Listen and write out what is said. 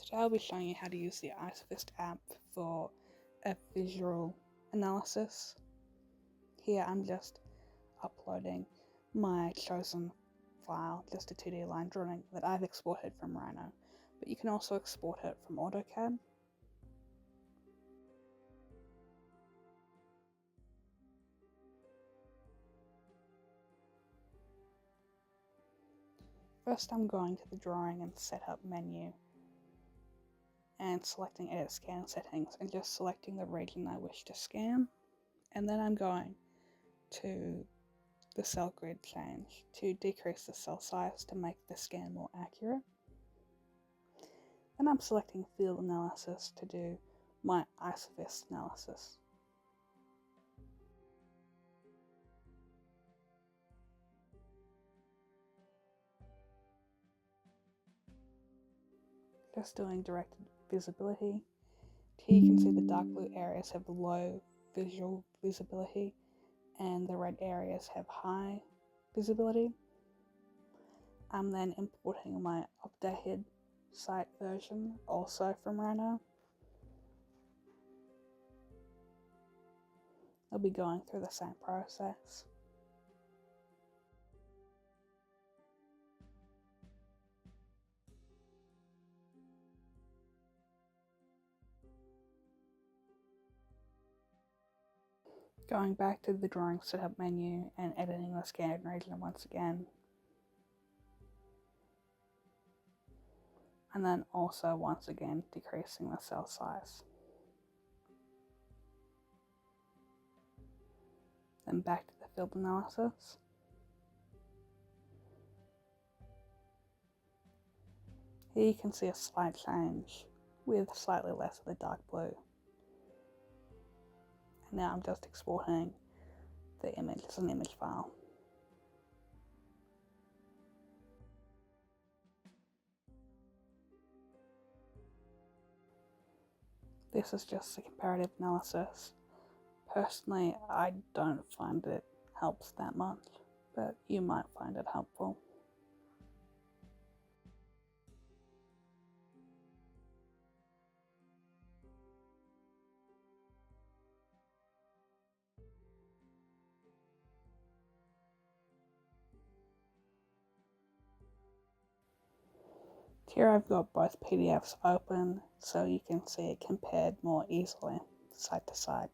Today I'll be showing you how to use the Isovist app for a visual analysis. Here I'm just uploading my chosen file, just a 2D line drawing that I've exported from Rhino, but you can also export it from AutoCAD. First I'm going to the drawing and setup menu and selecting edit scan settings and just selecting the region I wish to scan, and then I'm going to the cell grid change to decrease the cell size to make the scan more accurate. Then I'm selecting field analysis to do my Isovist analysis. Just doing directed visibility. Here you can see the dark blue areas have low visual visibility and the red areas have high visibility. I'm then importing my updated site version also from Rhino. I'll be going through the same process. Going back to the drawing setup menu and editing the scanned region once again. And then also once again decreasing the cell size. Then back to the field analysis. Here you can see a slight change with slightly less of the dark blue. And now I'm just exporting the image as an image file. This is just a comparative analysis. Personally, I don't find it helps that much, but you might find it helpful. Here I've got both PDFs open so you can see it compared more easily side to side.